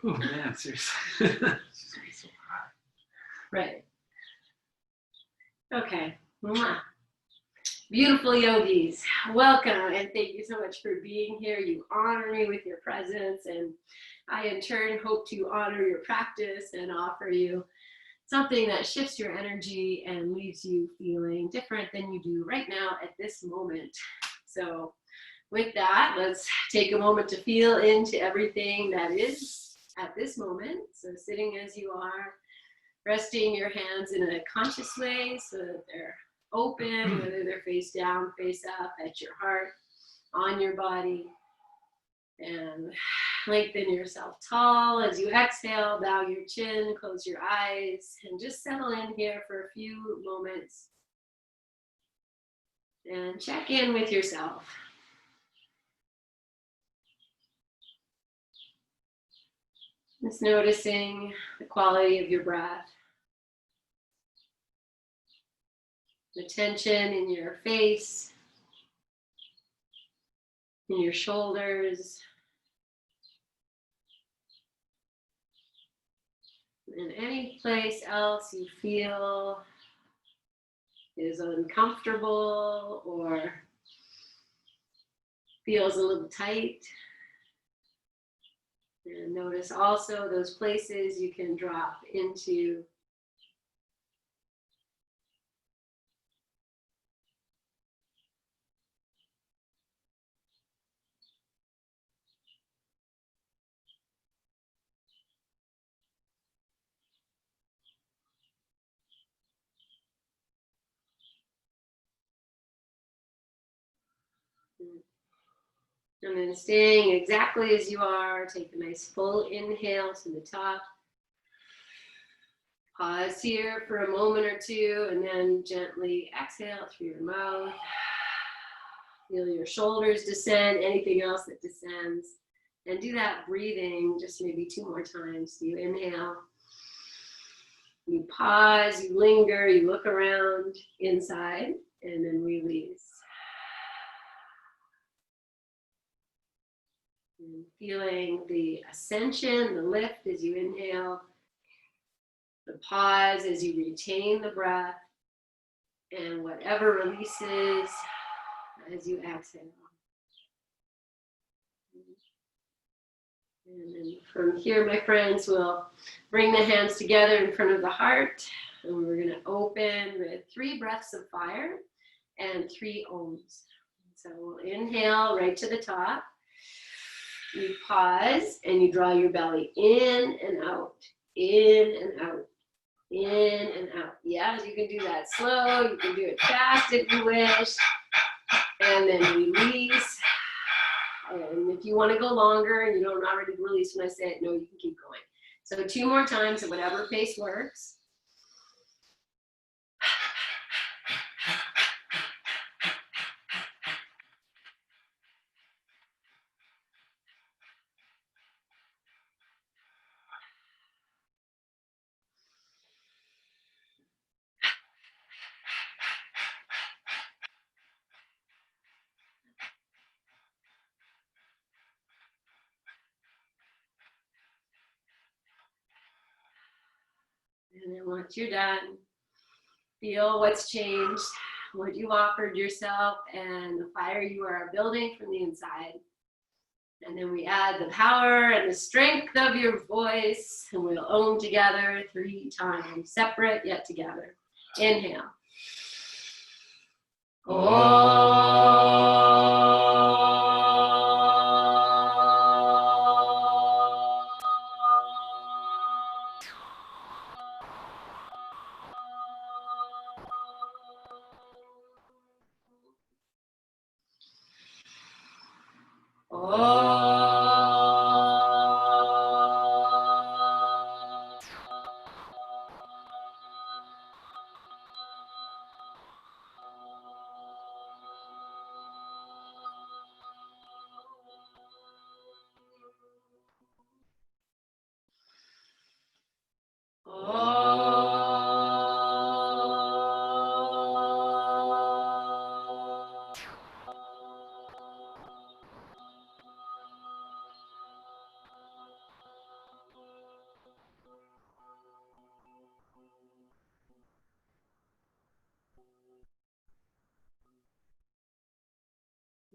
Oh man, seriously. It's just gonna be so hot. Right. Okay. Mwah. Beautiful yogis, welcome and thank you so much for being here. You honor me with your presence, and I in turn hope to honor your practice and offer you something that shifts your energy and leaves you feeling different than you do right now at this moment. So with that, let's take a moment to feel into everything that is at this moment. So sitting as you are, resting your hands in a conscious way so that they're open, whether they're face down, face up, at your heart, on your body. And lengthen yourself tall. As you exhale, bow your chin, close your eyes, and just settle in here for a few moments. And check in with yourself. Just noticing the quality of your breath. The tension in your face, in your shoulders, and any place else you feel is uncomfortable or feels a little tight. And notice also those places you can drop into. And then staying exactly as you are, take a nice full inhale to the top. Pause here for a moment or two, and then gently exhale through your mouth. Feel your shoulders descend, anything else that descends. And do that breathing just maybe 2 more times. So you inhale, you pause, you linger, you look around inside, and then release. And feeling the ascension, the lift as you inhale, the pause as you retain the breath, and whatever releases as you exhale. And then from here, my friends, we'll bring the hands together in front of the heart, and we're going to open with 3 breaths of fire and 3 ohms. So we'll inhale right to the top. You pause and you draw your belly in and out, in and out, in and out. Yeah, you can do that slow, you can do it fast if you wish. And then release. And if you want to go longer and you don't already release when I say it, no, you can keep going. So 2 more times at whatever pace works. And then once you're done, feel what's changed, what you offered yourself, and the fire you are building from the inside. And then we add the power and the strength of your voice, and we'll ohm together 3 times, separate yet together. Inhale.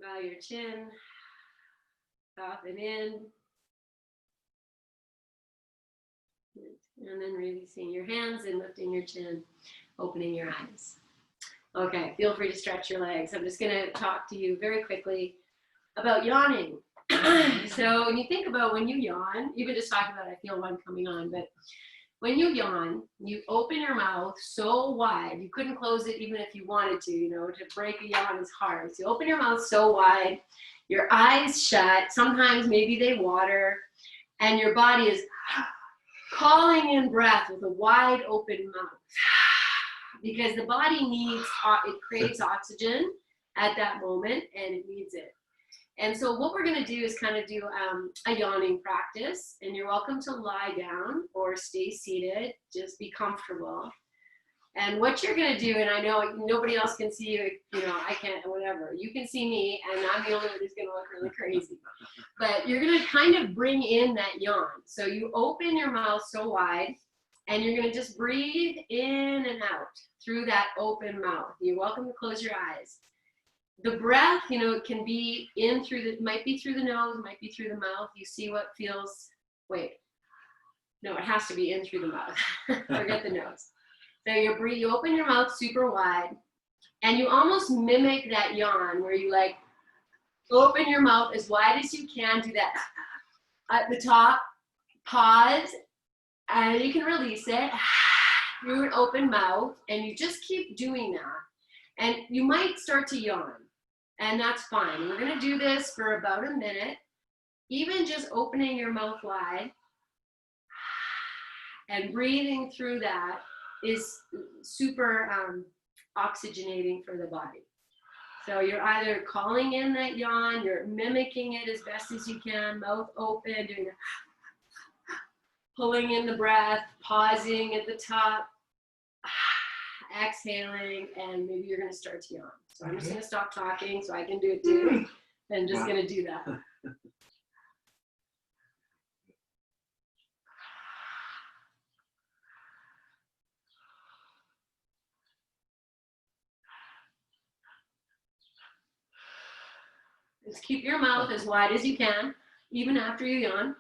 Bow your chin, soften in. And then releasing your hands and lifting your chin, opening your eyes. Okay, feel free to stretch your legs. I'm just going to talk to you very quickly about yawning. So when you think about when you yawn, you can just talk about, I feel one coming on, but when you yawn, you open your mouth so wide, you couldn't close it even if you wanted to, you know, to break a yawn is hard. So you open your mouth so wide, your eyes shut, sometimes maybe they water, and your body is calling in breath with a wide open mouth. Because the body needs, it craves oxygen at that moment, and it needs it. And so what we're going to do is kind of do a yawning practice, and you're welcome to lie down or stay seated. Just be comfortable. And what you're going to do, and I know nobody else can see you, you know, I can't, whatever. You can see me, and I'm the only one who's going to look really crazy. But you're going to kind of bring in that yawn. So you open your mouth so wide, and you're going to just breathe in and out through that open mouth. You're welcome to close your eyes. The breath, you know, it can be in through the, might be through the nose, might be through the mouth. You see what feels, wait, no, it has to be in through the mouth. Forget the nose. So you open your mouth super wide, and you almost mimic that yawn where you like open your mouth as wide as you can, do that at the top, pause, and you can release it through an open mouth, and you just keep doing that. And you might start to yawn, and that's fine. We're going to do this for about a minute, even just opening your mouth wide and breathing through that is super oxygenating for the body. So you're either calling in that yawn, you're mimicking it as best as you can, mouth open, doing the pulling in the breath, pausing at the top, exhaling, and maybe you're going to start to yawn. So I'm just going to stop talking so I can do it too. I'm just going to do that. Just keep your mouth as wide as you can, even after you yawn.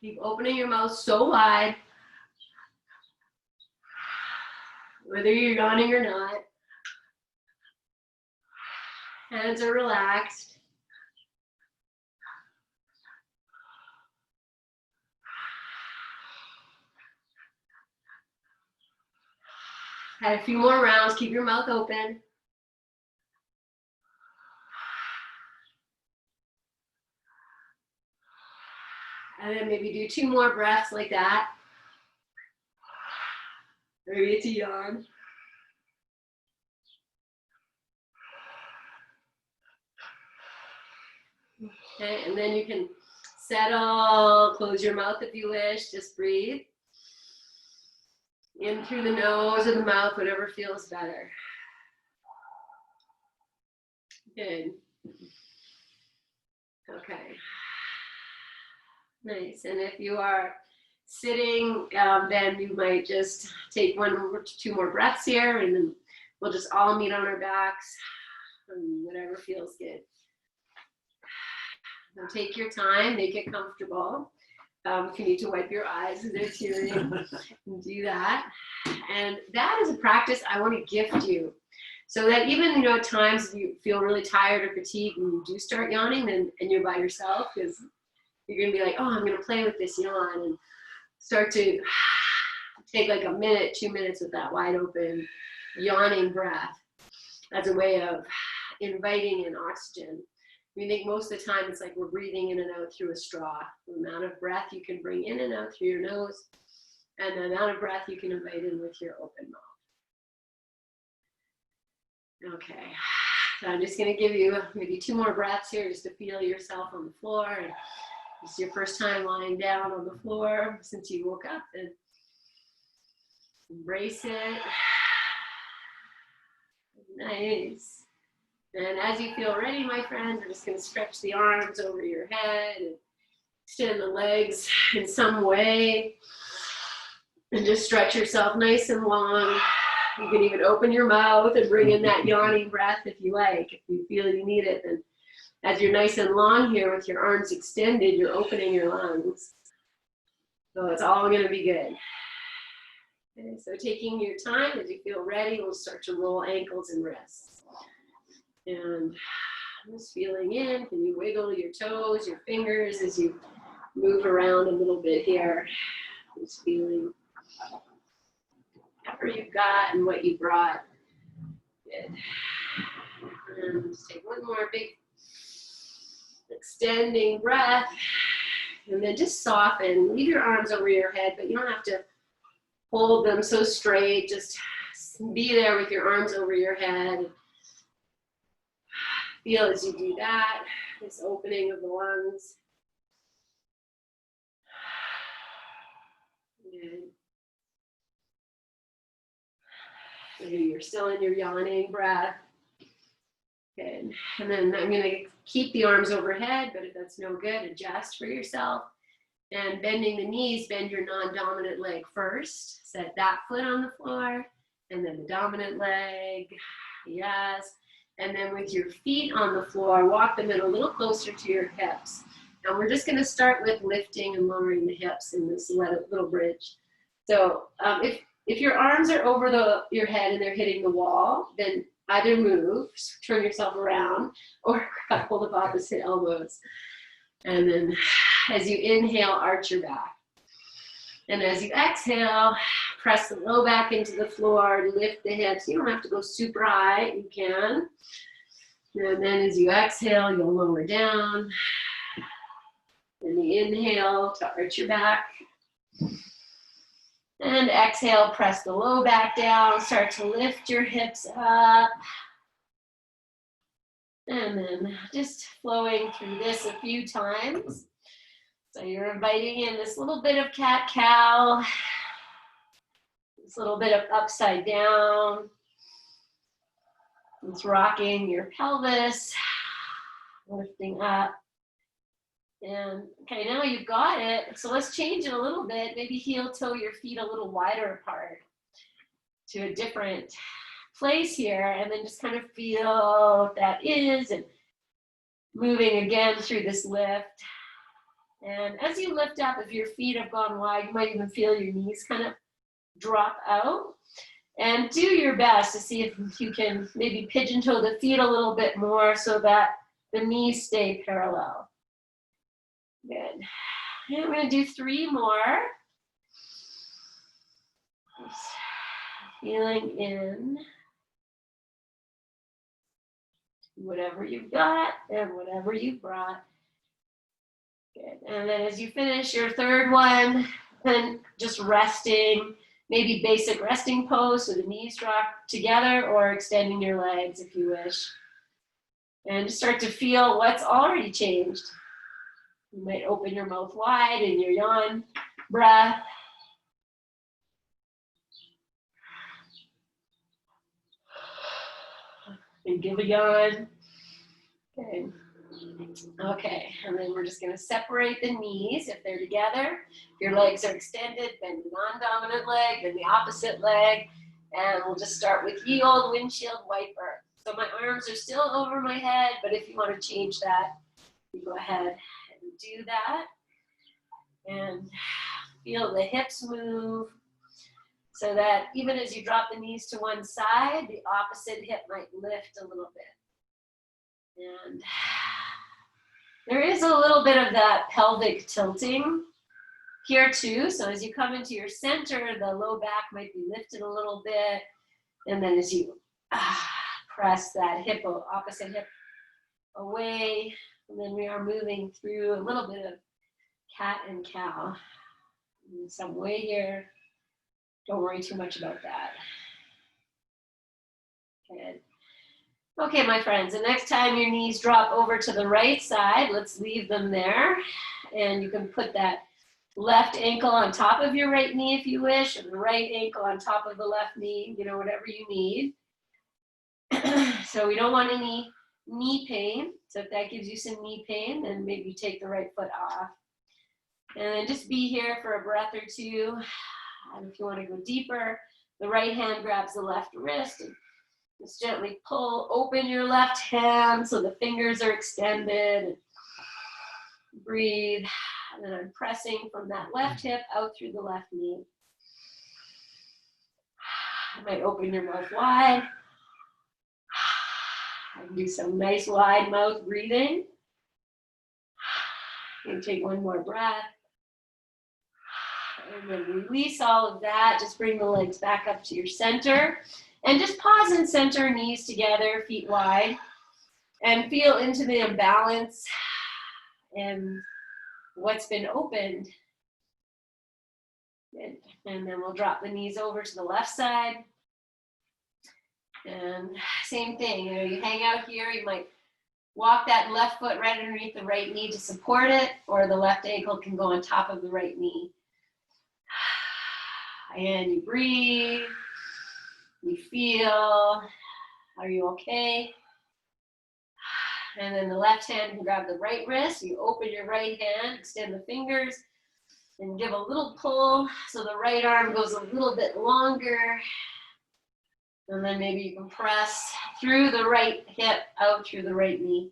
Keep opening your mouth so wide, whether you're yawning or not. Hands are relaxed. Had a few more rounds. Keep your mouth open. And then maybe do 2 more breaths like that. Maybe it's a yawn. Okay, and then you can settle, close your mouth if you wish, just breathe. In through the nose or the mouth, whatever feels better. Good. Okay. Nice. And if you are sitting, then you might just take 1 or 2 more breaths here, and then we'll just all meet on our backs, and whatever feels good. Now take your time, make it comfortable. If you need to wipe your eyes as they're tearing, do that. And that is a practice I want to gift you. So that even, you know, at times if you feel really tired or fatigued and you do start yawning, and you're by yourself, because you're going to be like, oh, I'm going to play with this yawn, and start to take like a minute, 2 minutes with that wide open yawning breath as a way of inviting in oxygen. We think most of the time it's like we're breathing in and out through a straw. The amount of breath you can bring in and out through your nose, and the amount of breath you can invite in with your open mouth. Okay, so I'm just going to give you maybe 2 more breaths here just to feel yourself on the floor. And it's your first time lying down on the floor since you woke up, and embrace it. Nice. And as you feel ready, my friends, we're just going to stretch the arms over your head and extend the legs in some way. And just stretch yourself nice and long. You can even open your mouth and bring in that yawning breath if you like. If you feel you need it, then as you're nice and long here with your arms extended, you're opening your lungs. So it's all going to be good. Okay, so taking your time as you feel ready, we'll start to roll ankles and wrists. And just feeling in, can you wiggle your toes, your fingers as you move around a little bit here. Just feeling whatever you got and what you brought. Good. And just take one more big extending breath. And then just soften. Leave your arms over your head, but you don't have to hold them so straight. Just be there with your arms over your head. Feel as you do that, this opening of the lungs. Good. You're still in your yawning breath. Good. And then I'm going to keep the arms overhead, but if that's no good, adjust for yourself. And bending the knees, bend your non-dominant leg first. Set that foot on the floor, and then the dominant leg. Yes. And then with your feet on the floor, walk them in a little closer to your hips. And we're just going to start with lifting and lowering the hips in this little bridge. So if your arms are over your head and they're hitting the wall, then either move, turn yourself around, or hold of opposite elbows. And then as you inhale, arch your back. And as you exhale, press the low back into the floor, lift the hips. You don't have to go super high, you can. And then as you exhale, you'll lower down. And the inhale to arch your back. And exhale, press the low back down, start to lift your hips up. And then just flowing through this a few times. So you're inviting in this little bit of cat-cow, this little bit of upside down. It's rocking your pelvis, lifting up. And okay, now you've got it. So let's change it a little bit. Maybe heel toe your feet a little wider apart to a different place here. And then just kind of feel what that is and moving again through this lift. And as you lift up, if your feet have gone wide, you might even feel your knees kind of drop out. And do your best to see if you can maybe pigeon toe the feet a little bit more so that the knees stay parallel. Good. And I'm going to do 3 more. Just feeling in whatever you've got and whatever you brought. Good. And then as you finish your 3rd one, then just resting, maybe basic resting pose so the knees drop together or extending your legs if you wish. And just start to feel what's already changed. You might open your mouth wide in your yawn breath. And give a yawn. Okay. Okay, and then we're just going to separate the knees if they're together. Your legs are extended, bend the non-dominant leg, then the opposite leg. And we'll just start with ye old windshield wiper. So my arms are still over my head, but if you want to change that, you go ahead and do that. And feel the hips move so that even as you drop the knees to one side, the opposite hip might lift a little bit. And there is a little bit of that pelvic tilting here too. So as you come into your center, the low back might be lifted a little bit. And then as you press that hip, opposite hip away, and then we are moving through a little bit of cat and cow in some way here. Don't worry too much about that. Good. Okay, my friends, the next time your knees drop over to the right side, let's leave them there. And you can put that left ankle on top of your right knee if you wish, or the right ankle on top of the left knee, you know, whatever you need. So we don't want any knee pain. So if that gives you some knee pain, then maybe take the right foot off. And then just be here for a breath or two. And if you want to go deeper, the right hand grabs the left wrist and just gently pull open your left hand so the fingers are extended. Breathe. And then I'm pressing from that left hip out through the left knee. You might open your mouth wide. And do some nice wide mouth breathing. And take one more breath. And then release all of that. Just bring the legs back up to your center. And just pause and center, knees together, feet wide. And feel into the imbalance and what's been opened. Good. And then we'll drop the knees over to the left side. And same thing, you hang out here, you might walk that left foot right underneath the right knee to support it, or the left ankle can go on top of the right knee. And you breathe, you feel, are you okay? And then the left hand can grab the right wrist, you open your right hand, extend the fingers, and give a little pull so the right arm goes a little bit longer. And then maybe you can press through the right hip, out through the right knee.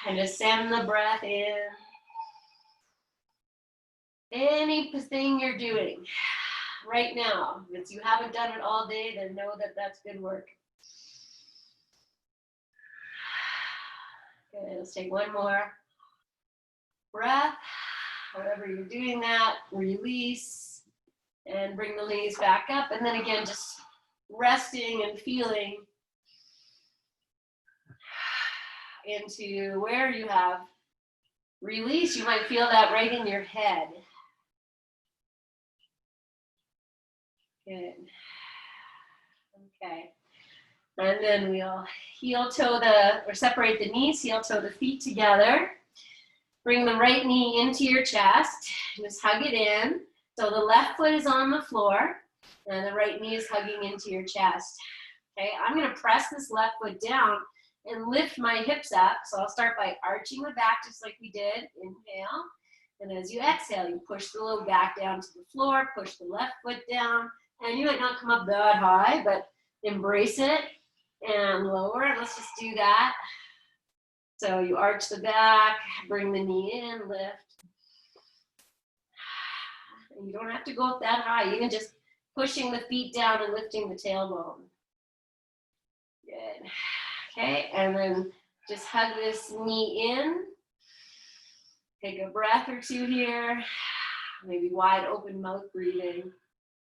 And just send the breath in. Anything you're doing right now, if you haven't done it all day, then know that that's good work. Okay, let's take one more breath. However you're doing that, release and bring the knees back up. And then again, just resting and feeling into where you have release. You might feel that right in your head. Good. Okay. And then we'll heel toe or separate the knees, heel toe the feet together. Bring the right knee into your chest. Just hug it in. So the left foot is on the floor and the right knee is hugging into your chest. Okay, I'm going to press this left foot down and lift my hips up. So I'll start by arching the back just like we did. Inhale. And as you exhale, you push the low back down to the floor, push the left foot down. And you might not come up that high, but embrace it and lower. Let's just do that. So you arch the back, bring the knee in, lift. And you don't have to go up that high, even just pushing the feet down and lifting the tailbone. Good. Okay, and then just hug this knee in. Take a breath or two here. Maybe wide open mouth breathing.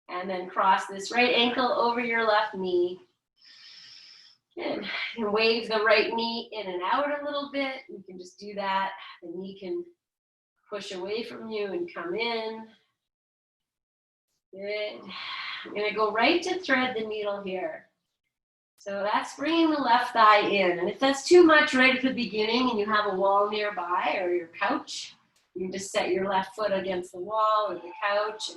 And then cross this right ankle over your left knee. Good. And wave the right knee in and out a little bit. You can just do that. The knee can push away from you and come in. Good. I'm going to go right to thread the needle here. So that's bringing the left thigh in. And if that's too much right at the beginning and you have a wall nearby or your couch, you can just set your left foot against the wall or the couch.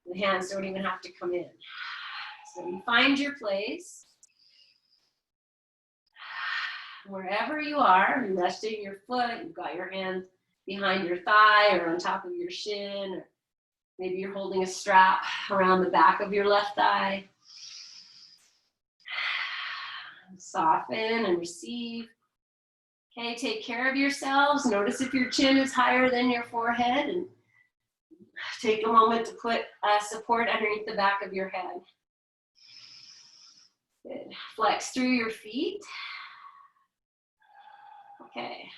And the hands don't even have to come in. So you find your place. Wherever you are, you're resting your foot, you've got your hand behind your thigh or on top of your shin, or maybe you're holding a strap around the back of your left thigh. Soften and receive. Okay, take care of yourselves. Notice if your chin is higher than your forehead, and take a moment to put support underneath the back of your head. Good. Flex through your feet. Okay,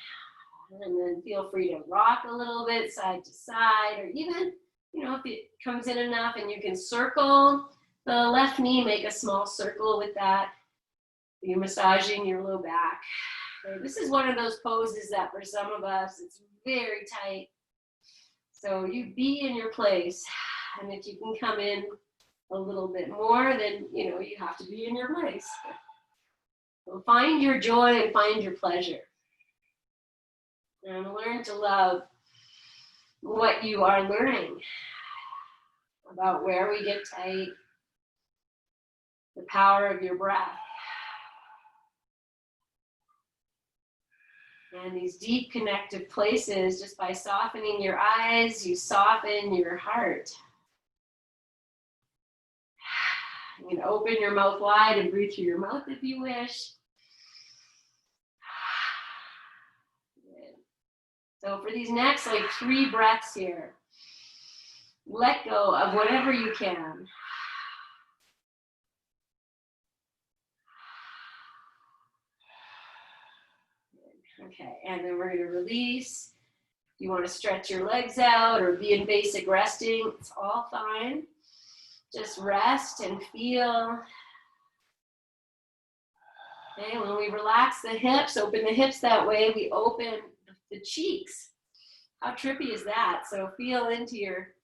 and then feel free to rock a little bit side to side, or even, if it comes in enough and you can circle the left knee, make a small circle with that. You're massaging your low back. Okay, this is one of those poses that for some of us, it's very tight. So you be in your place, and if you can come in a little bit more, then, you have to be in your place. So find your joy and find your pleasure. And learn to love what you are learning about where we get tight, the power of your breath. And these deep connective places, just by softening your eyes, you soften your heart. You can open your mouth wide and breathe through your mouth if you wish. Good. So for these next 3 breaths here, let go of whatever you can. Okay, and then we're going to release. You want to stretch your legs out or be in basic resting, it's all fine. Just rest and feel. Okay, when we relax the hips, open the hips that way, we open the cheeks. How trippy is that? So feel into your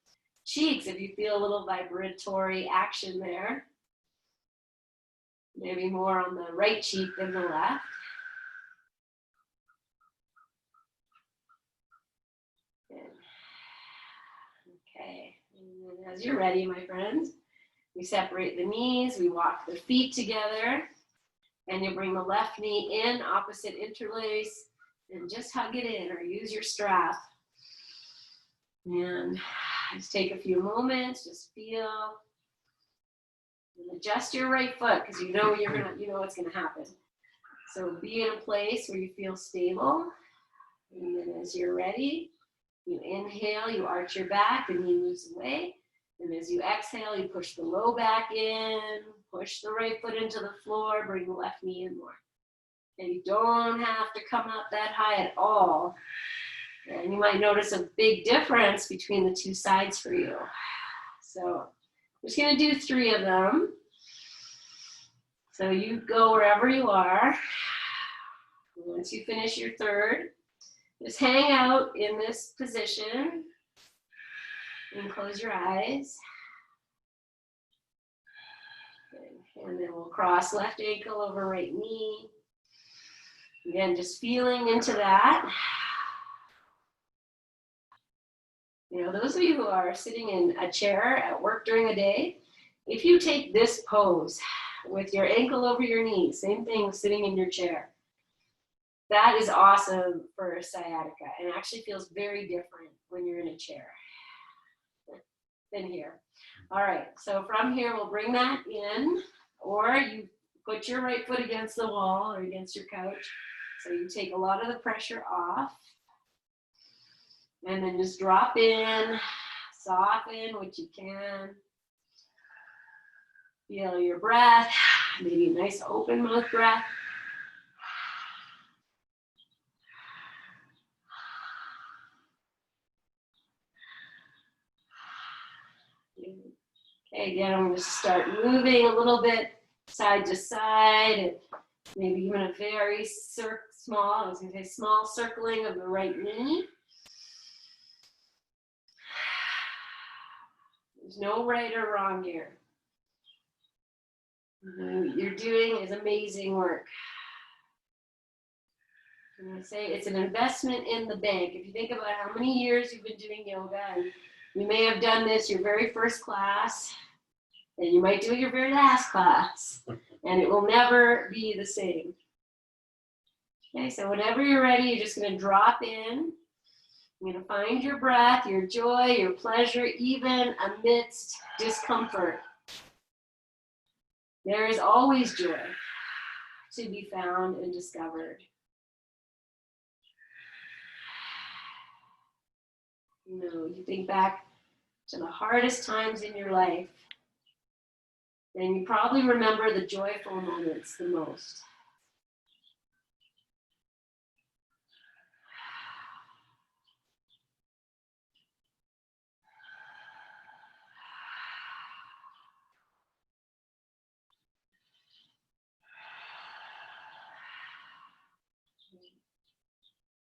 cheeks if you feel a little vibratory action there. Maybe more on the right cheek than the left. Okay, and as you're ready, my friends, we separate the knees, we walk the feet together, and you bring the left knee in, opposite interlace, and just hug it in or use your strap. And just take a few moments, just feel, and adjust your right foot because you know what's gonna happen. So be in a place where you feel stable, and then as you're ready, you inhale, you arch your back, the knee moves away. And as you exhale, you push the low back in, push the right foot into the floor, bring the left knee in more. And you don't have to come up that high at all. And you might notice a big difference between the 2 sides for you. So I'm just gonna do 3 of them. So you go wherever you are. Once you finish your 3rd, just hang out in this position and close your eyes. And then we'll cross left ankle over right knee. Again, just feeling into that. You know, those of you who are sitting in a chair at work during the day, if you take this pose with your ankle over your knee, same thing with sitting in your chair, that is awesome for sciatica and actually feels very different when you're in a chair than here. All right, so from here, we'll bring that in, or you put your right foot against the wall or against your couch. So you take a lot of the pressure off. And then just drop in, soften what you can. Feel your breath, maybe a nice open mouth breath. Okay, again, I'm going to start moving a little bit side to side, and maybe even a very small circling of the right knee. There's no right or wrong here. What you're doing is amazing work. I'm going to say it's an investment in the bank. If you think about how many years you've been doing yoga, and you may have done this your very first class, and you might do it your very last class, and it will never be the same. Okay, so whenever you're ready, you're just going to drop in. You're going to find your breath, your joy, your pleasure, even amidst discomfort. There is always joy to be found and discovered. You know, you think back to the hardest times in your life, and you probably remember the joyful moments the most.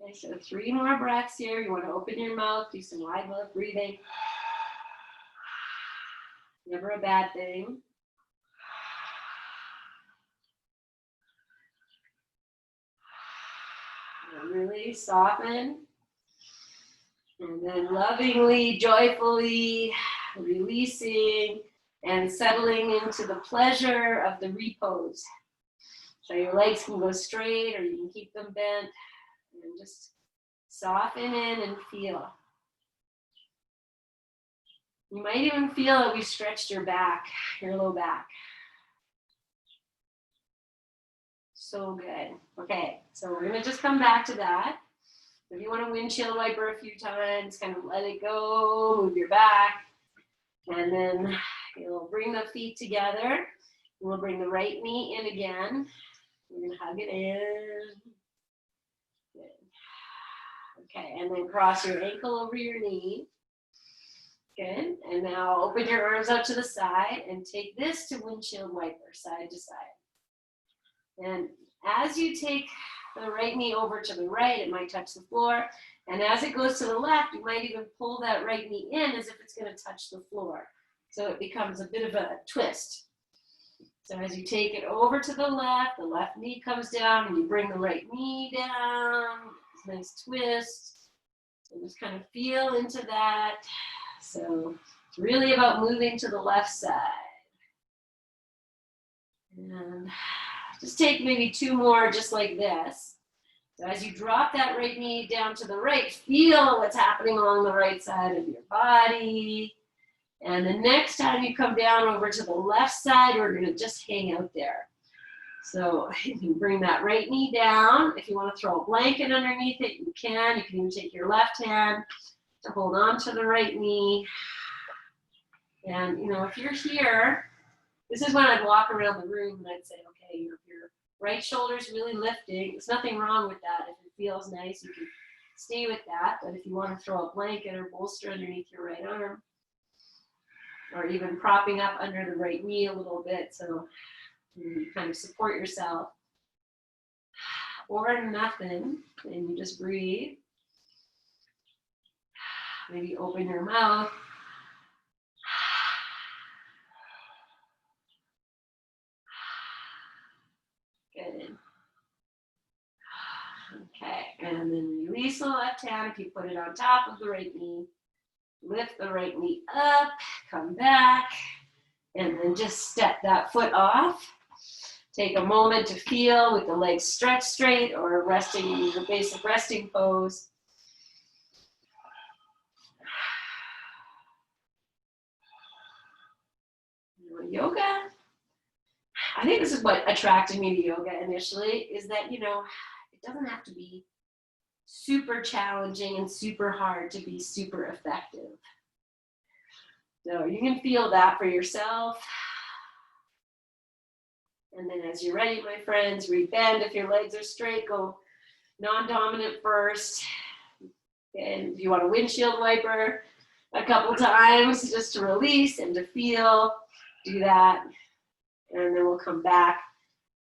Okay, so 3 more breaths here. You want to open your mouth, do some wide mouth breathing. Never a bad thing. And really soften. And then lovingly, joyfully releasing and settling into the pleasure of the repose. So your legs can go straight or you can keep them bent. And just soften in and feel. You might even feel that we've stretched your back, your low back. So good. Okay, so we're gonna just come back to that. If you want to windshield wiper a few times, kind of let it go, move your back, and then you'll bring the feet together. We'll bring the right knee in again. We're gonna hug it in. Good. Okay, and then cross your ankle over your knee. Good, and now open your arms out to the side and take this to windshield wiper, side to side. And as you take the right knee over to the right, it might touch the floor. And as it goes to the left, you might even pull that right knee in as if it's going to touch the floor. So it becomes a bit of a twist. So as you take it over to the left knee comes down, and you bring the right knee down. It's a nice twist. So just kind of feel into that. So it's really about moving to the left side. And just take maybe 2 more just like this. So as you drop that right knee down to the right, feel what's happening along the right side of your body. And the next time you come down over to the left side, we're going to just hang out there. So you can bring that right knee down. If you want to throw a blanket underneath it, you can. You can even take your left hand to hold on to the right knee. And, you know, if you're here, this is when I'd walk around the room and I'd say, okay, if your right shoulder's really lifting, there's nothing wrong with that. If it feels nice, you can stay with that. But if you want to throw a blanket or bolster underneath your right arm, or even propping up under the right knee a little bit, so you kind of support yourself, or nothing, and you just breathe. Maybe open your mouth. Good. Okay, and then release the left hand. If you put it on top of the right knee, lift the right knee up, come back, and then just step that foot off. Take a moment to feel with the legs stretched straight or resting in the basic resting pose. Yoga. I think this is what attracted me to yoga initially, is that, you know, it doesn't have to be super challenging and super hard to be super effective. So you can feel that for yourself. And then as you're ready, my friends, rebend. If your legs are straight, go non-dominant first. And if you want a windshield wiper a couple times just to release and to feel, do that. And then we'll come back.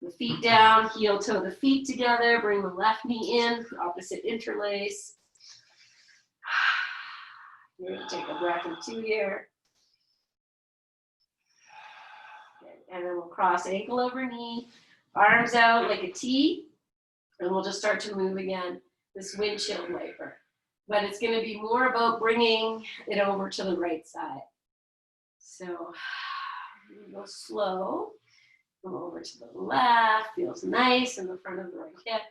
The feet down, heel toe the feet together, bring the left knee in, opposite interlace. You're going to take a breath or 2 here. And then we'll cross ankle over knee, arms out like a T, and we'll just start to move again, this windshield wiper. But it's going to be more about bringing it over to the right side. So go slow, go over to the left, feels nice in the front of the right hip.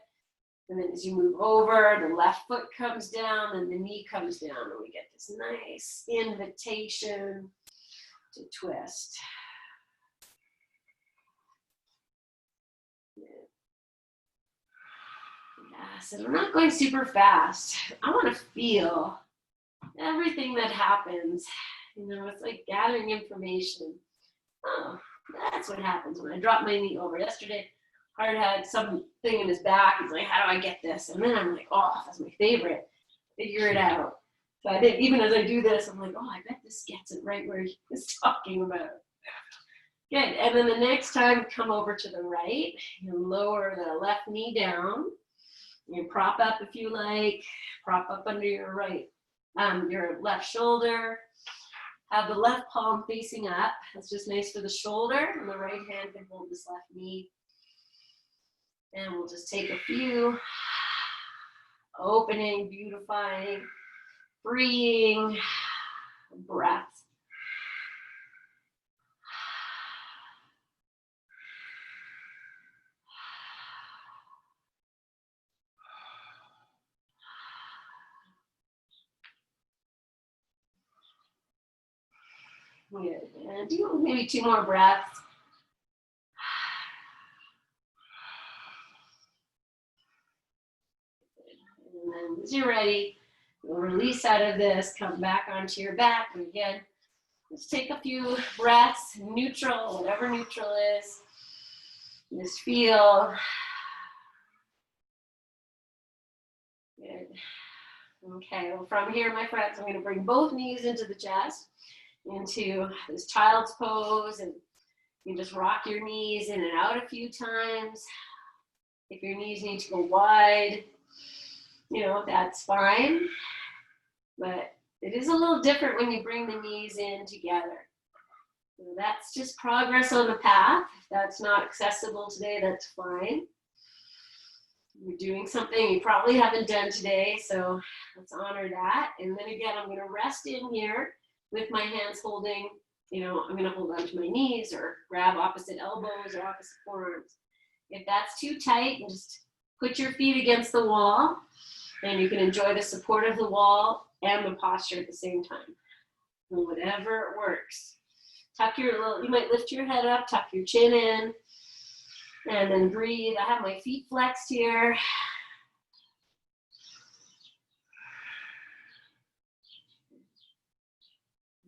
And then as you move over, the left foot comes down and the knee comes down, and we get this nice invitation to twist. Yes, and I'm not going super fast. I want to feel everything that happens. You know, it's like gathering information. Oh, that's what happens when I drop my knee over. Yesterday, Hart had something in his back. He's like, how do I get this? And then I'm like, oh, that's my favorite. Figure it out. So I think even as I do this, I'm like, oh, I bet this gets it right where he was talking about. Good. And then the next time, come over to the right. You lower the left knee down. You prop up if you like. Prop up under your your left shoulder. Have the left palm facing up. That's just nice for the shoulder. And the right hand can hold this left knee. And we'll just take a few. Opening, beautifying, freeing breaths. Good. And do maybe 2 more breaths. And then as you're ready, you'll release out of this, come back onto your back. And again, just take a few breaths, neutral, whatever neutral is. Just feel. Good. Okay, well from here, my friends, I'm going to bring both knees into the chest, into this child's pose, and you just rock your knees in and out a few times. If your knees need to go wide, you know, that's fine. But it is a little different when you bring the knees in together. So that's just progress on the path. If that's not accessible today, that's fine. You're doing something you probably haven't done today, so let's honor that. And then again, I'm going to rest in here with my hands holding, you know, I'm going to hold onto my knees or grab opposite elbows or opposite forearms. If that's too tight, just put your feet against the wall, and you can enjoy the support of the wall and the posture at the same time. And whatever works. Tuck your little, you might lift your head up, tuck your chin in, and then breathe. I have my feet flexed here.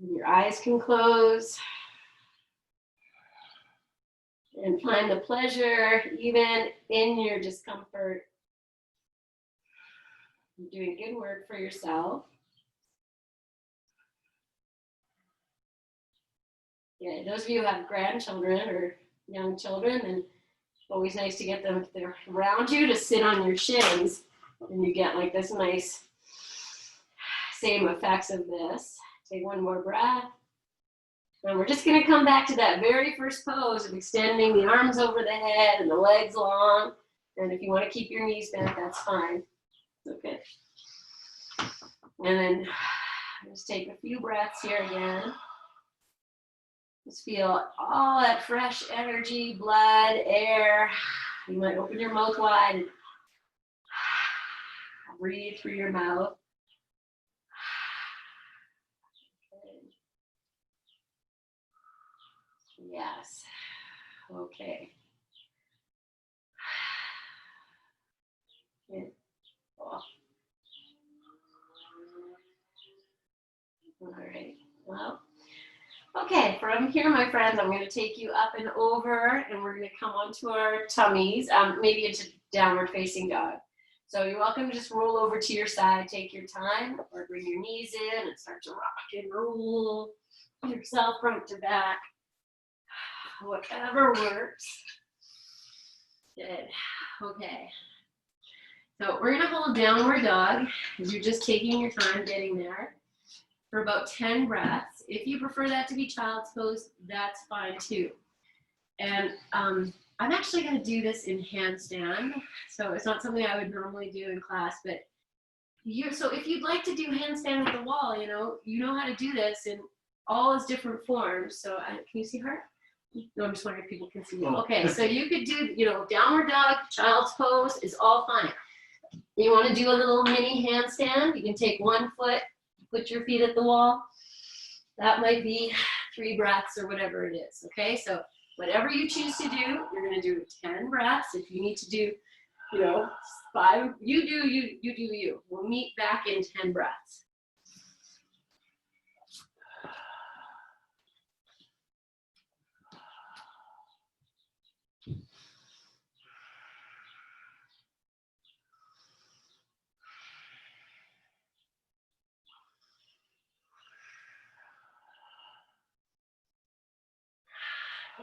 Your eyes can close. And find the pleasure even in your discomfort. You're doing good work for yourself. Yeah, those of you who have grandchildren or young children, and always nice to get them, if they're around you, to sit on your shins, and you get like this nice same effects of this. Take one more breath. And we're just going to come back to that very first pose of extending the arms over the head and the legs long. And if you want to keep your knees bent, that's fine. Okay. And then just take a few breaths here again. Just feel all that fresh energy, blood, air. You might open your mouth wide and breathe through your mouth. Yes. Okay. Good. Oh. All right. Well, okay, from here, my friends, I'm going to take you up and over, and we're going to come onto our tummies, maybe into downward facing dog. So you're welcome to just roll over to your side, take your time, or bring your knees in and start to rock and roll yourself front to back. Whatever works. Good. Okay. So we're going to hold downward dog as you're just taking your time getting there for about 10 breaths. If you prefer that to be child's pose, that's fine too. And I'm actually going to do this in handstand. So it's not something I would normally do in class, but so if you'd like to do handstand at the wall, you know how to do this in all its different forms. So can you see her? No, I'm just wondering if people can see you. Okay, so you could do, downward dog, child's pose is all fine. You want to do a little mini handstand, you can take one foot, put your feet at the wall. That might be 3 breaths or whatever it is, okay? So whatever you choose to do, you're going to do 10 breaths. If you need to do, 5, you do you. We'll meet back in 10 breaths.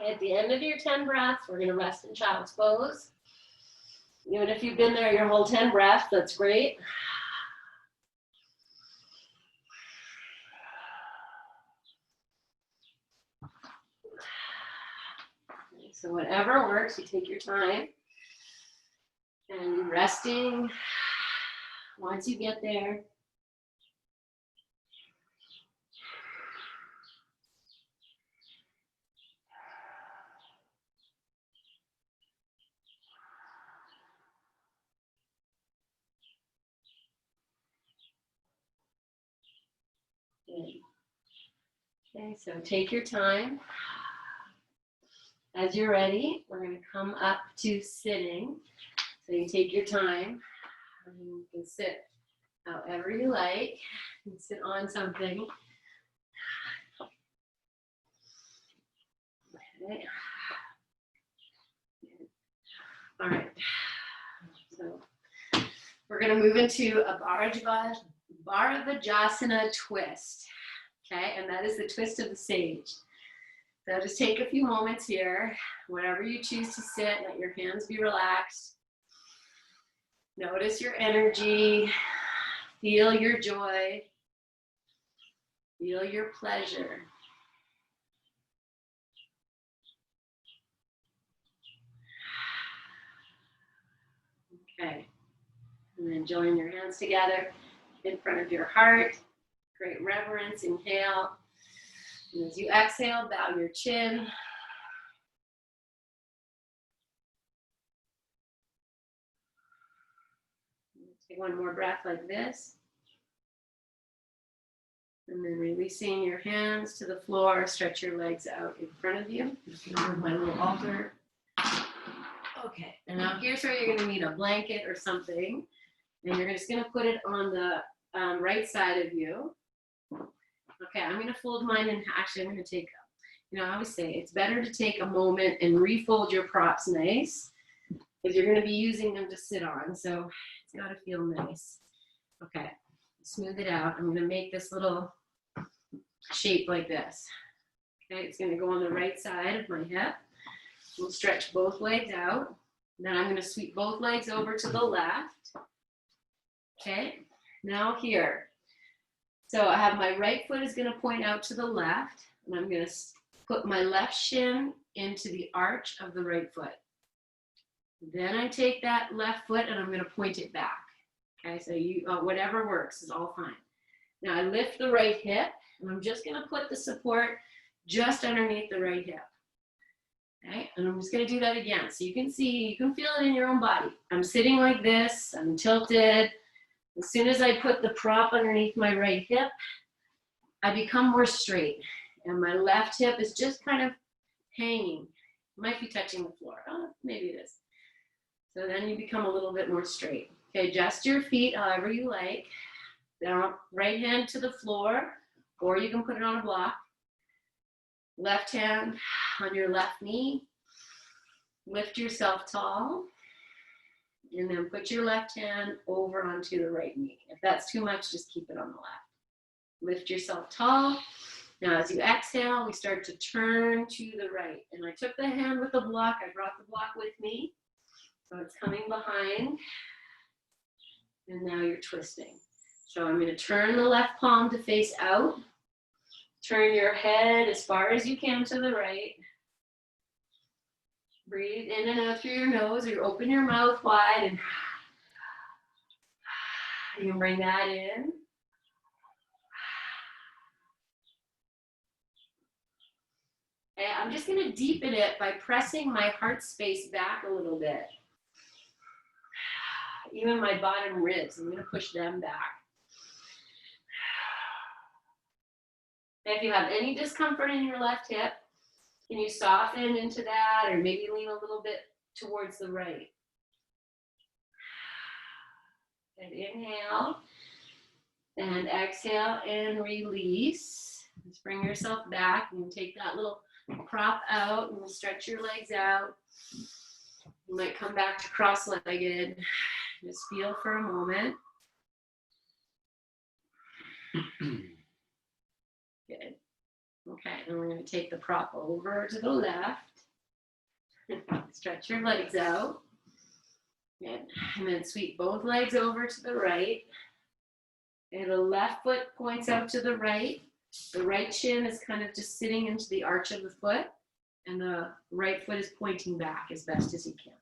At the end of your 10 breaths, we're going to rest in child's pose. Even if you've been there your whole 10 breaths, that's great. So whatever works, you take your time. And you're resting once you get there. Good. Okay, so take your time. As you're ready, we're going to come up to sitting. So you take your time. You can sit however you like. You can sit on something. Okay. All right. So we're going to move into a Bharavajasana twist. Okay, and that is the twist of the sage. So just take a few moments here. Whenever you choose to sit, let your hands be relaxed. Notice your energy. Feel your joy. Feel your pleasure. Okay. And then join your hands together in front of your heart. Great reverence. Inhale. And as you exhale, bow your chin. Take one more breath like this. And then releasing your hands to the floor, stretch your legs out in front of you. Just gonna move my little altar. Okay, and now here's where you're gonna need a blanket or something. And you're just gonna put it on the right side of you. Okay, I'm gonna fold mine in, actually I'm gonna take, I always say it's better to take a moment and refold your props nice, because you're gonna be using them to sit on, so it's gotta feel nice. Okay, smooth it out. I'm gonna make this little shape like this. Okay, it's going to go on the right side of my hip. We'll stretch both legs out. Then I'm going to sweep both legs over to the left. Okay, now here. So I have my right foot is going to point out to the left, and I'm going to put my left shin into the arch of the right foot. Then I take that left foot and I'm going to point it back. Okay, so you whatever works is all fine. Now I lift the right hip, and I'm just going to put the support just underneath the right hip. Okay, and I'm just going to do that again. So you can see, you can feel it in your own body. I'm sitting like this, I'm tilted. As soon as I put the prop underneath my right hip, I become more straight. And my left hip is just kind of hanging. Might be touching the floor. Oh, maybe it is. So then you become a little bit more straight. Okay, adjust your feet however you like. Down, right hand to the floor, or you can put it on a block. Left hand on your left knee. Lift yourself tall. And then put your left hand over onto the right knee. If that's too much, just keep it on the left. Lift yourself tall. Now as you exhale, we start to turn to the right. And I took the hand with the block. I brought the block with me. So it's coming behind. And now you're twisting. So I'm going to turn the left palm to face out. Turn your head as far as you can to the right. Breathe in and out through your nose, or open your mouth wide, and you can bring that in. And I'm just going to deepen it by pressing my heart space back a little bit. Even my bottom ribs, I'm going to push them back. If you have any discomfort in your left hip, can you soften into that, or maybe lean a little bit towards the right? And inhale, and exhale, and release. Just bring yourself back, and take that little prop out, and we'll stretch your legs out. You might come back to cross-legged. Just feel for a moment. Good. Okay, and we're going to take the prop over to the left. Stretch your legs out. Good. And then sweep both legs over to the right. And the left foot points out to the right. The right shin is kind of just sitting into the arch of the foot. And the right foot is pointing back as best as you can.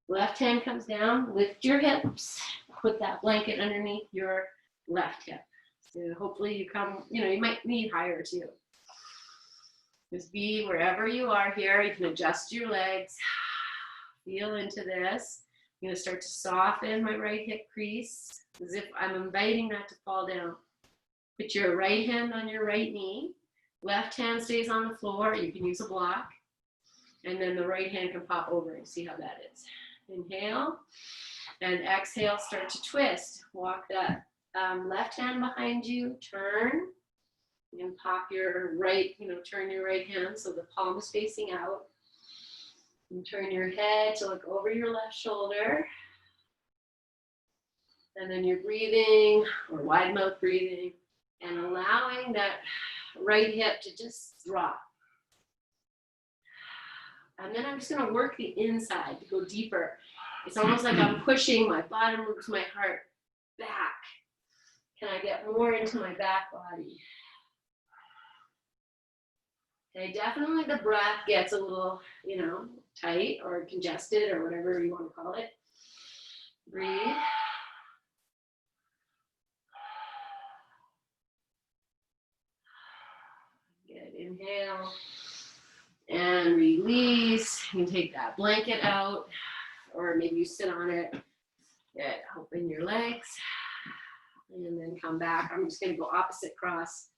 Left hand comes down, lift your hips, put that blanket underneath your left hip. So hopefully you come, you might need higher too. Just be wherever you are here. You can adjust your legs. Feel into this. I'm going to start to soften my right hip crease as if I'm inviting that to fall down. Put your right hand on your right knee. Left hand stays on the floor. You can use a block. And then the right hand can pop over and see how that is. Inhale. And exhale, start to twist. Walk that left hand behind you. Turn. And pop your right, turn your right hand so the palm is facing out. And turn your head to look over your left shoulder. And then you're breathing, or wide mouth breathing, and allowing that right hip to just drop. And then I'm just going to work the inside to go deeper. It's almost like I'm pushing my bottom ribs, my heart back. Can I get more into my back body? Okay, definitely the breath gets a little, tight or congested or whatever you want to call it. Breathe. Good. Inhale. And release. You can take that blanket out, or maybe you sit on it. Good. Open your legs. And then come back. I'm just going to go opposite cross.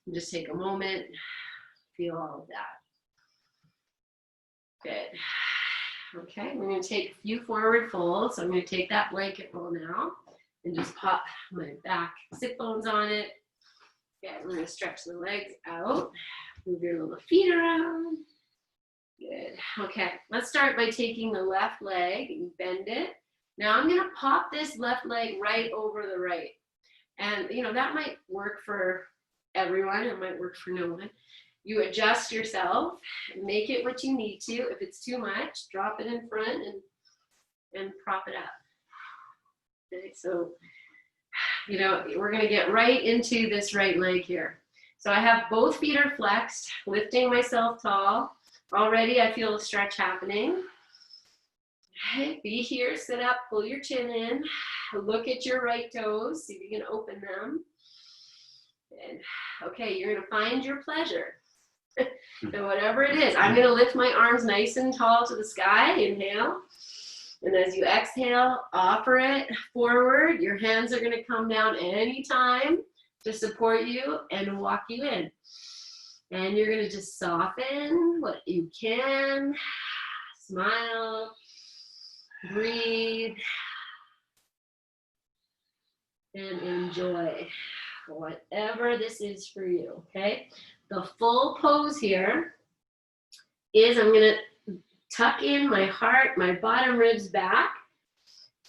And just take a moment. Feel all of that. Good. Okay, we're going to take a few forward folds. So I'm going to take that blanket roll now and just pop my back sit bones on it. Okay, we're going to stretch the legs out. Move your little feet around. Good. Okay, let's start by taking the left leg and bend it. Now I'm going to pop this left leg right over the right. And, that might work for everyone. It might work for no one. You adjust yourself, make it what you need to. If it's too much, drop it in front and prop it up. Okay, so, we're going to get right into this right leg here. So I have both feet are flexed, lifting myself tall. Already I feel a stretch happening. Okay, be here, sit up, pull your chin in. Look at your right toes, see if you can open them. And, okay, you're going to find your pleasure. So whatever it is, I'm going to lift my arms nice and tall to the sky. Inhale. And as you exhale, offer it forward. Your hands are going to come down anytime to support you and walk you in. And you're going to just soften what you can. Smile. Breathe. And enjoy whatever this is for you, okay? The full pose here is I'm going to tuck in my heart, my bottom ribs back,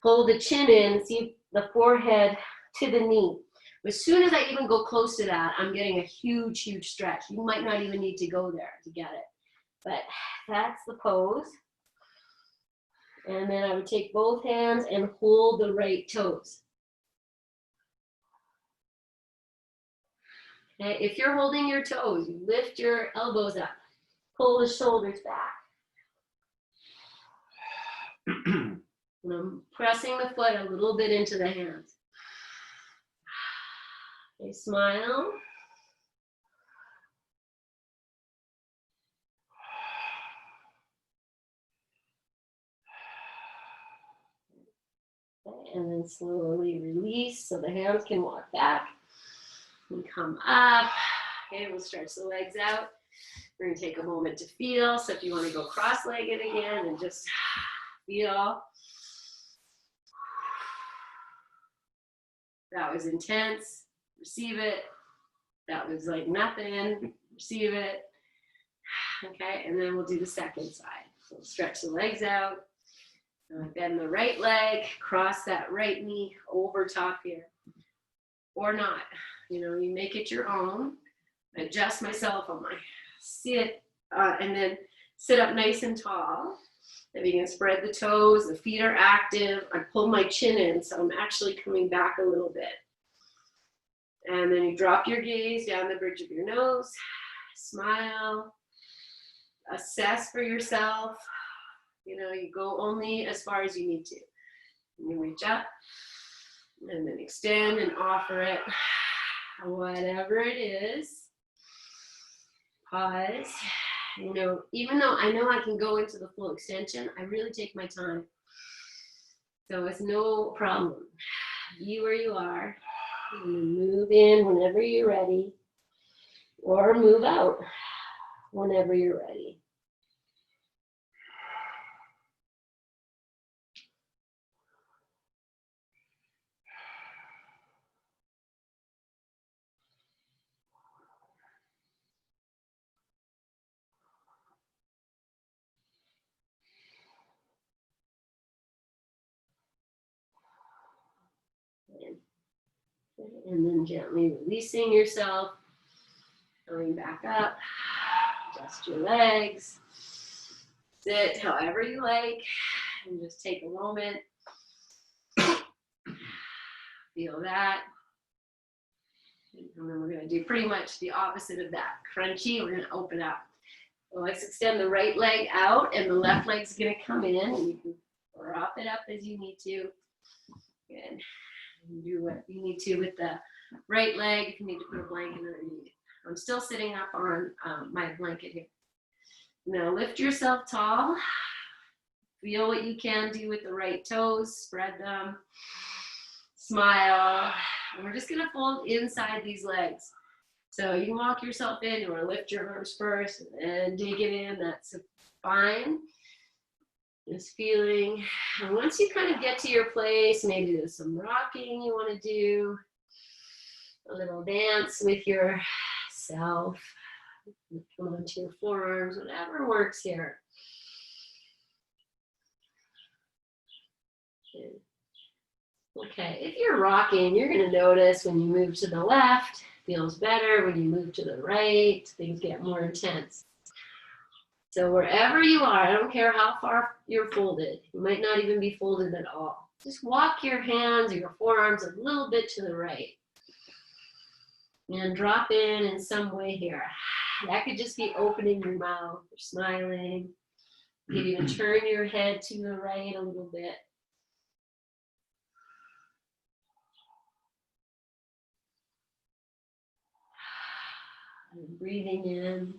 pull the chin in, see the forehead to the knee. As soon as I even go close to that, I'm getting a huge, huge stretch. You might not even need to go there to get it. But that's the pose. And then I would take both hands and hold the right toes. Okay, if you're holding your toes, you lift your elbows up, pull the shoulders back. And I'm pressing the foot a little bit into the hands. Okay, smile. Okay, and then slowly release so the hands can walk back and come up. Okay, we'll stretch the legs out. We're going to take a moment to feel. So if you want to go cross-legged again and just feel. That was intense. Receive it. That was like nothing. Receive it. Okay, and then we'll do the second side. So we'll stretch the legs out. Bend the right leg, cross that right knee over top here. Or not. You make it your own. Adjust myself on my sit, and then sit up nice and tall. Then you can spread the toes, the feet are active. I pull my chin in, so I'm actually coming back a little bit. And then you drop your gaze down the bridge of your nose, smile, assess for yourself. You go only as far as you need to. And you reach up, and then extend and offer it. Whatever it is, pause. Even though I know I can go into the full extension, I really take my time. So it's no problem. Be where you are. And move in whenever you're ready. or move out whenever you're ready. And then gently releasing yourself, going back up, adjust your legs, sit however you like, and just take a moment, feel that. And then we're going to do pretty much the opposite of that. Crunchy, we're going to open up. Well, let's extend the right leg out, and the left leg's going to come in, and you can prop it up as you need to. Good. And do what you need to with the right leg if you need to put a blanket underneath. I'm still sitting up on my blanket here. Now lift yourself tall. Feel what you can do with the right toes. Spread them. Smile. And we're just going to fold inside these legs. So you can walk yourself in. You want to lift your arms first and dig it in. That's fine. Just feeling. And once you kind of get to your place, maybe there's some rocking you want to do. A little dance with yourself. Come onto your forearms, whatever works here. Okay, if you're rocking, you're going to notice when you move to the left, feels better. When you move to the right, things get more intense. So wherever you are, I don't care how far you're folded. You might not even be folded at all. Just walk your hands or your forearms a little bit to the right. And drop in some way here. That could just be opening your mouth or smiling. You can even turn your head to the right a little bit. And breathing in.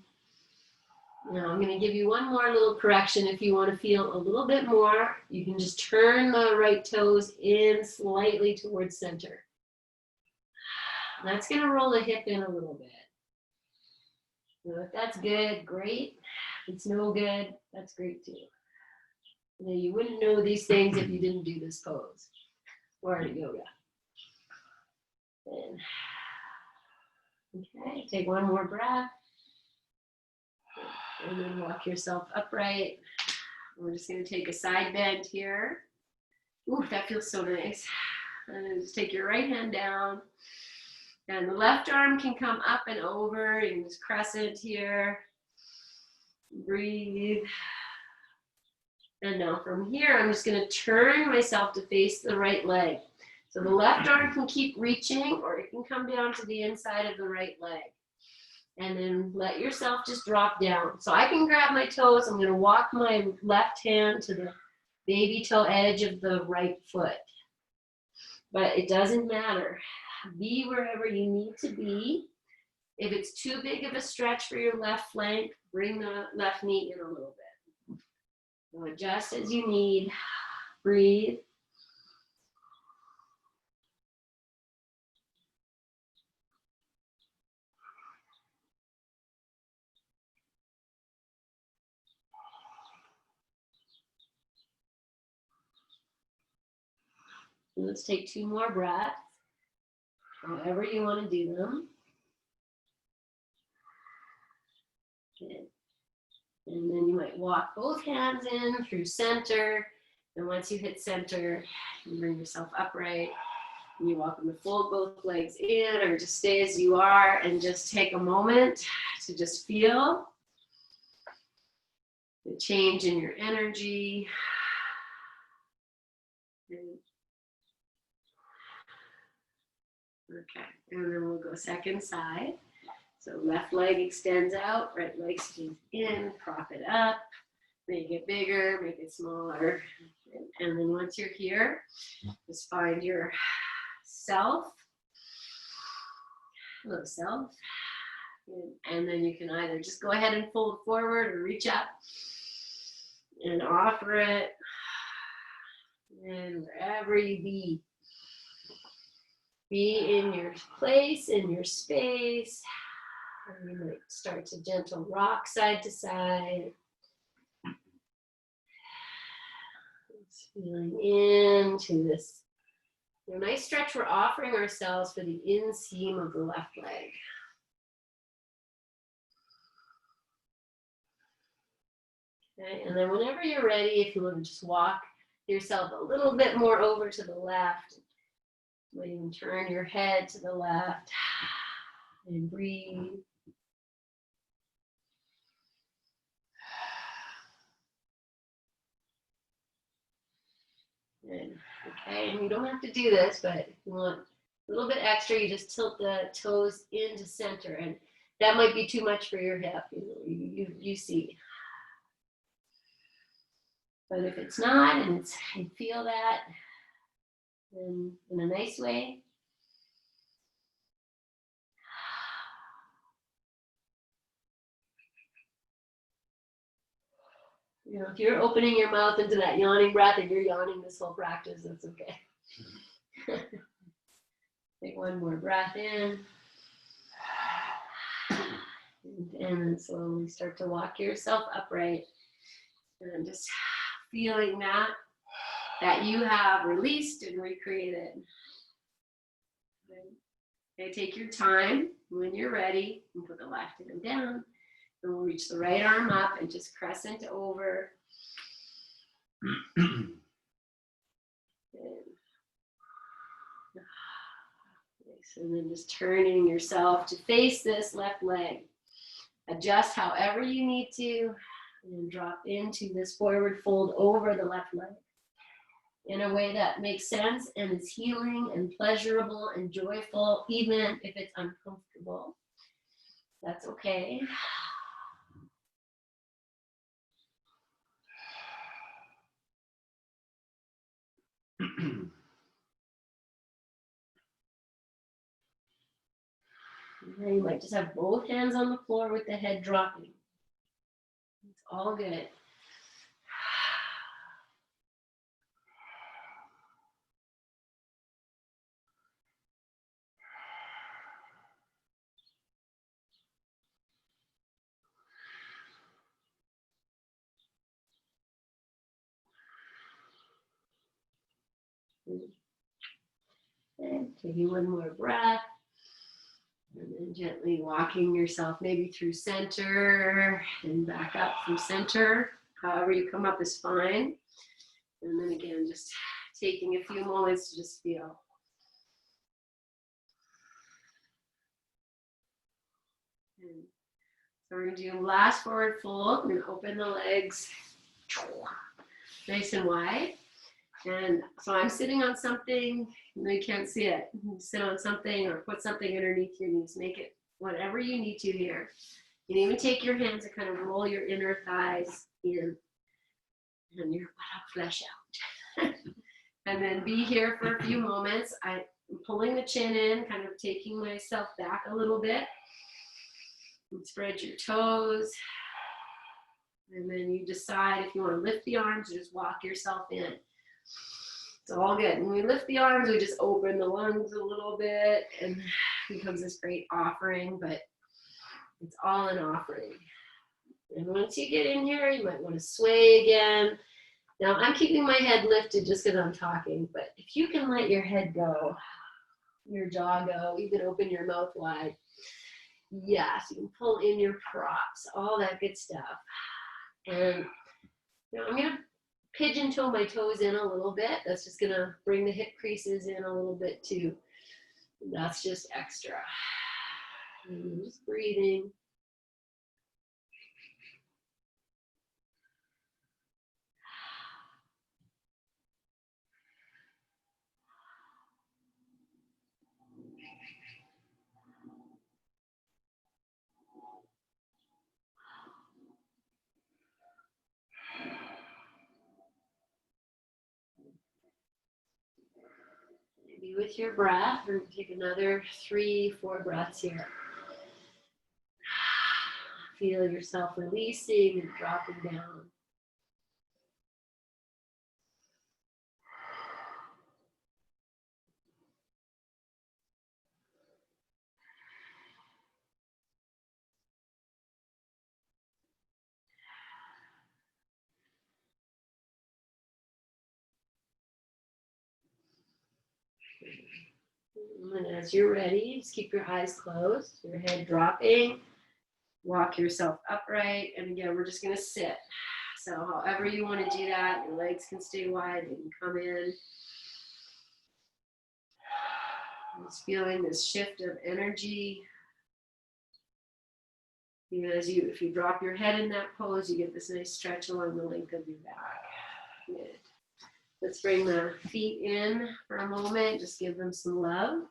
Now I'm going to give you one more little correction. If you want to feel a little bit more, you can just turn the right toes in slightly towards center. That's going to roll the hip in a little bit. So if that's good, great. If it's no good, that's great too. You know, you wouldn't know these things if you didn't do this pose or yoga. And, okay, take one more breath. And then walk yourself upright. We're just going to take a side bend here. Ooh, that feels so nice. And then just take your right hand down. And the left arm can come up and over. You can just crescent here. Breathe. And now from here, I'm just going to turn myself to face the right leg. So the left arm can keep reaching, or it can come down to the inside of the right leg. And then let yourself just drop down. So I can grab my toes. I'm going to walk my left hand to the baby toe edge of the right foot. But it doesn't matter. Be wherever you need to be. If it's too big of a stretch for your left flank, bring the left knee in a little bit. So adjust as you need. Breathe. And let's take 2 more breaths, however you want to do them. Good. And then you might walk both hands in through center. And once you hit center, you bring yourself upright. And you're welcome to fold both legs in or just stay as you are and just take a moment to just feel the change in your energy. Okay, and then we'll go second side. So left leg extends out, right leg stays in, prop it up, make it bigger, make it smaller. And then once you're here, just find your self. Hello, self. And then you can either just go ahead and fold forward or reach up and offer it. And wherever you be in your place, in your space. And you might start to gentle rock side to side. Just feeling into this nice stretch we're offering ourselves for the inseam of the left leg. Okay, and then whenever you're ready, if you want to just walk yourself a little bit more over to the left, you might even turn your head to the left and breathe. Good. Okay, and you don't have to do this, but if you want a little bit extra, you just tilt the toes into center, and that might be too much for your hip. You see. But if it's not, and you feel that, then in a nice way. You know, if you're opening your mouth into that yawning breath and you're yawning this whole practice, that's okay. Take one more breath in. And then slowly start to walk yourself upright. And just feeling that you have released and recreated. Okay, take your time. When you're ready, and put the left hand down. And we'll reach the right arm up and just crescent over. And then just turning yourself to face this left leg. Adjust however you need to, and then drop into this forward fold over the left leg in a way that makes sense and is healing and pleasurable and joyful, even if it's uncomfortable. That's okay. And you might just have both hands on the floor with the head dropping. It's all good. Okay, taking one more breath. And then gently walking yourself maybe through center and back up from center. However you come up is fine. And then again, just taking a few moments to just feel. And so we're going to do last forward fold. We're going to open the legs nice and wide. And so I'm sitting on something, you can't see it. You sit on something or put something underneath your knees. Make it whatever you need to here. You can even take your hands and kind of roll your inner thighs in and your buttock flesh out. And then be here for a few moments. I'm pulling the chin in, kind of taking myself back a little bit. And spread your toes. And then you decide if you want to lift the arms or just walk yourself in. It's all good. When we lift the arms, we just open the lungs a little bit and it becomes this great offering, but it's all an offering. And once you get in here, you might want to sway again. Now, I'm keeping my head lifted just because I'm talking, but if you can let your head go, your jaw go, you can open your mouth wide. Yes, you can pull in your props, all that good stuff. And I'm going to pigeon toe my toes in a little bit. That's just going to bring the hip creases in a little bit too. That's just extra. And just breathing. Maybe with your breath, we're going to take another 3-4 breaths here. Feel yourself releasing and dropping down. And as you're ready, just keep your eyes closed, your head dropping. Walk yourself upright. And again, we're just going to sit. So however you want to do that, your legs can stay wide, they can come in. Just feeling this shift of energy. If you drop your head in that pose, you get this nice stretch along the length of your back. Good. Let's bring the feet in for a moment. Just give them some love.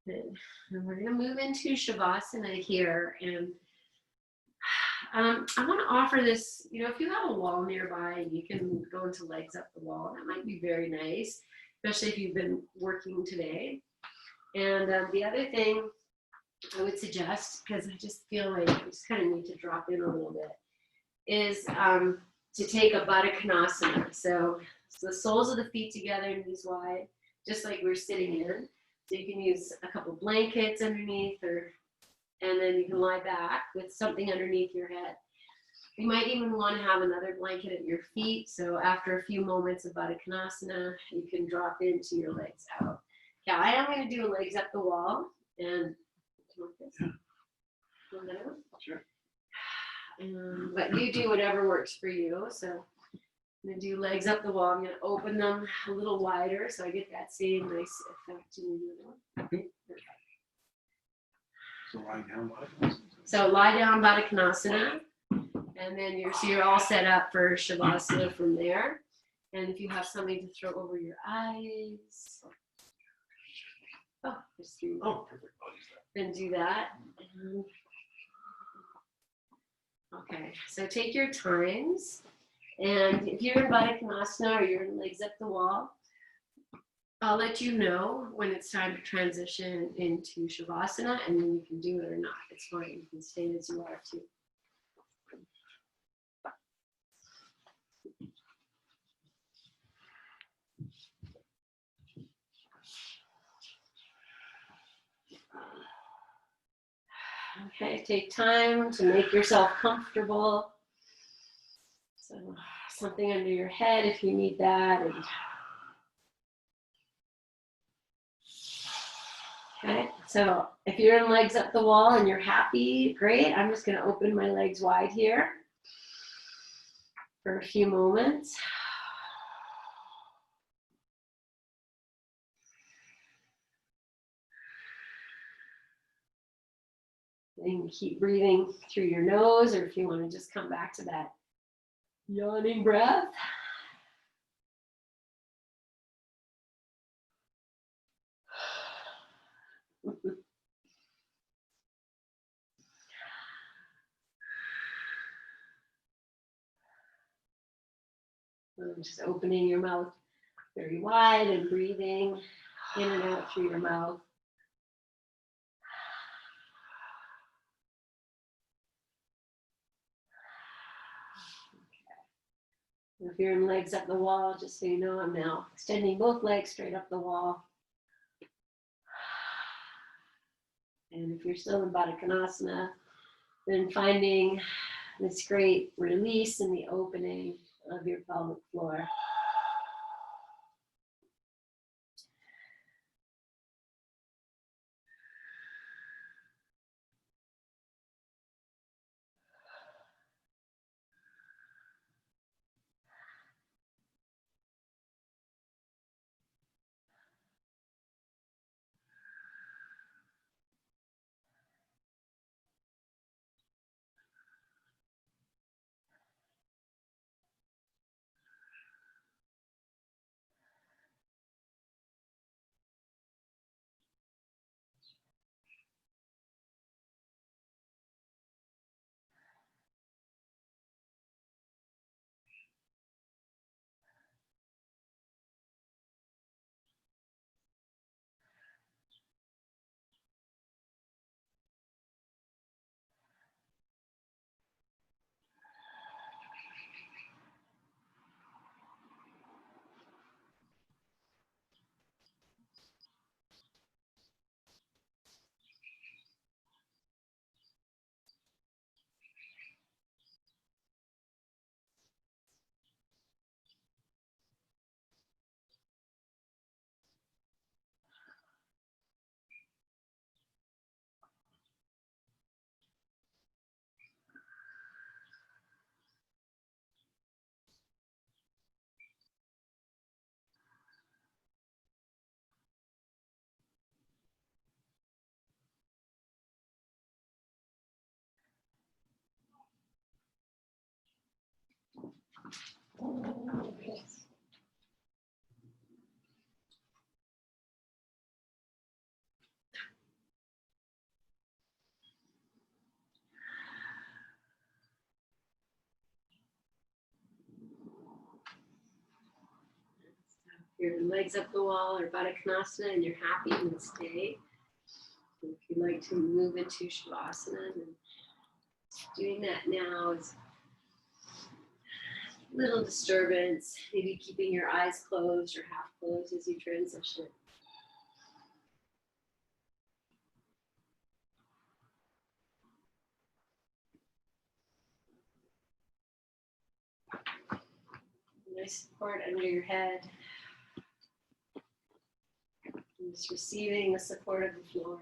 Good. And we're going to move into Shavasana here. And I want to offer this, if you have a wall nearby, you can go into legs up the wall. That might be very nice, especially if you've been working today. And the other thing I would suggest, because I just feel like I just kind of need to drop in a little bit, is to take a Baddha Konasana. So the soles of the feet together, knees wide, just like we're sitting in. So you can use a couple blankets underneath, and then you can lie back with something underneath your head. You might even want to have another blanket at your feet. So after a few moments of Baddha Konasana, you can drop into your legs out. Yeah, I am going to do legs up the wall. And do you want this? Yeah. You want that out? Sure. But you do whatever works for you. So I'm going to do legs up the wall. I'm going to open them a little wider so I get that same nice effect. So lie down, Baddha. So lie down, Baddha Konasana, and then you're all set up for Shavasana from there. And if you have something to throw over your eyes, just do that. Oh, perfect. Then do that. Okay, so take your times. And if you're in Baddha Konasana or you're in legs up the wall, I'll let you know when it's time to transition into Shavasana, and then you can do it or not. It's fine. You can stay as you are too. Okay, take time to make yourself comfortable. So something under your head if you need that. Okay, so if you're in legs up the wall and you're happy, great. I'm just going to open my legs wide here for a few moments. And keep breathing through your nose, or if you want to just come back to that yawning breath. Just opening your mouth very wide and breathing in and out through your mouth. Okay. If you're in legs up the wall, just so you know, I'm now extending both legs straight up the wall. And if you're still in Baddha Konasana, then finding this great release in the opening of your pelvic floor. Your legs up the wall or Baddha Konasana and you're happy, then stay. If you'd like to move into Shavasana, then doing that now is a little disturbance, maybe keeping your eyes closed or half closed as you transition. Nice support under your head. And just receiving the support of the floor.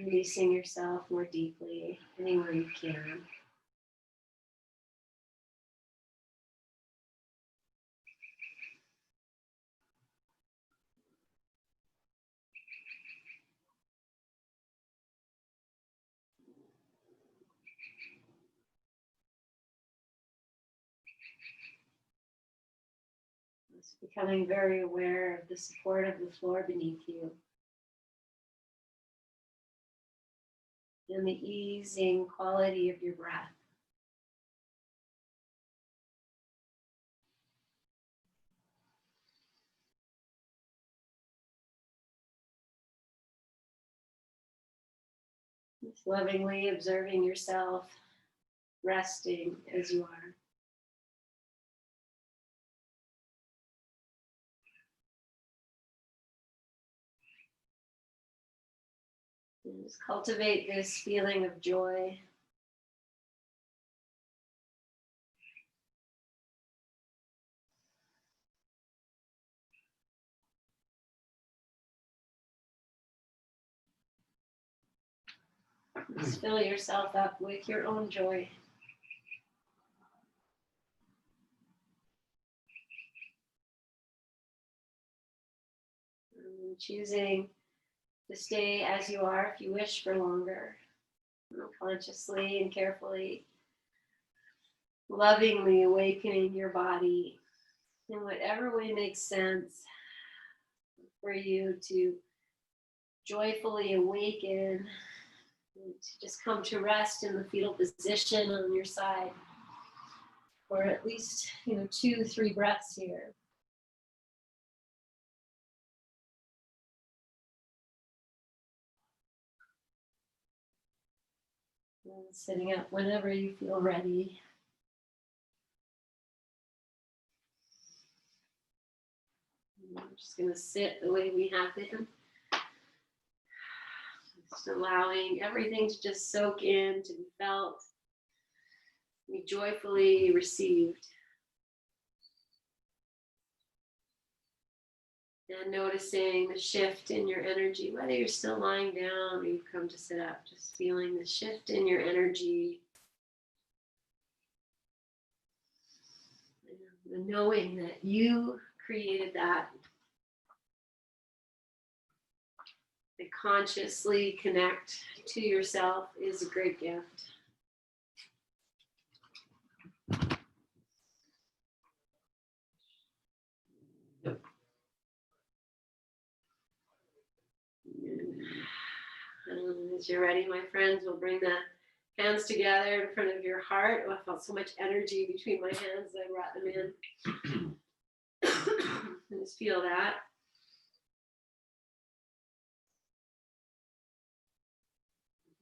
Releasing yourself more deeply anywhere you can. Just becoming very aware of the support of the floor beneath you and the easing quality of your breath. Just lovingly observing yourself, resting as you are. And just cultivate this feeling of joy. Just fill yourself up with your own joy. And choosing to stay as you are if you wish for longer. Consciously and carefully, lovingly awakening your body in whatever way makes sense for you to joyfully awaken, and to just come to rest in the fetal position on your side for at least 2-3 breaths here. And sitting up whenever you feel ready. And I'm just going to sit the way we have been. Just allowing everything to just soak in, to be felt, be joyfully received. And noticing the shift in your energy, whether you're still lying down or you've come to sit up, just feeling the shift in your energy. And knowing that you created that. To consciously connect to yourself is a great gift. As you're ready, my friends, we'll bring the hands together in front of your heart. Oh, I felt so much energy between my hands as I brought them in. And just feel that.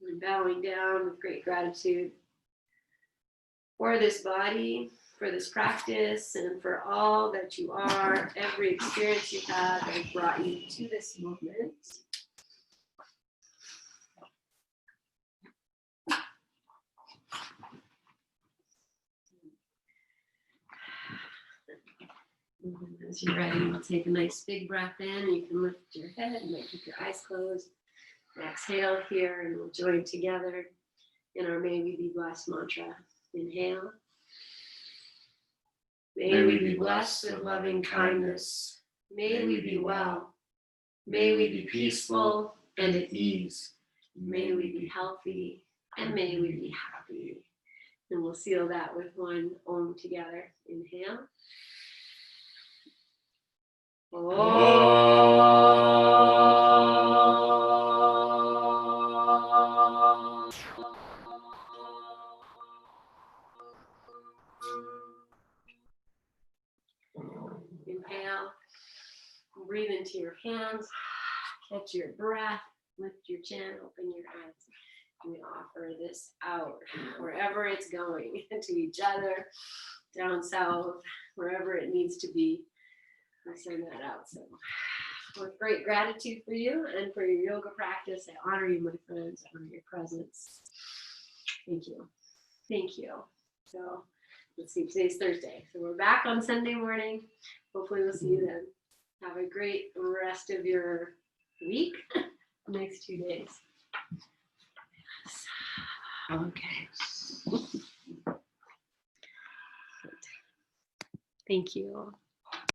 And bowing down with great gratitude for this body, for this practice, and for all that you are, every experience you've had that has brought you to this moment. As you're ready, we'll take a nice big breath in. You can lift your head and keep your eyes closed. Exhale here, and we'll join together in our May We Be Blessed mantra. Inhale. May we be blessed with loving kindness. May we be well. May we be peaceful and at ease. May we be healthy, and may we be happy. And we'll seal that with one Om together. Inhale. Inhale. Breathe into your hands. Catch your breath. Lift your chin. Open your eyes. We offer this out wherever it's going, to each other, down south, wherever it needs to be. We send that out. So with great gratitude for you and for your yoga practice, I honor you, my friends. I honor your presence. Thank you. Thank you. So let's see, today's Thursday. So we're back on Sunday morning. Hopefully we'll see you then. Have a great rest of your week, next 2 days. Okay. Thank you.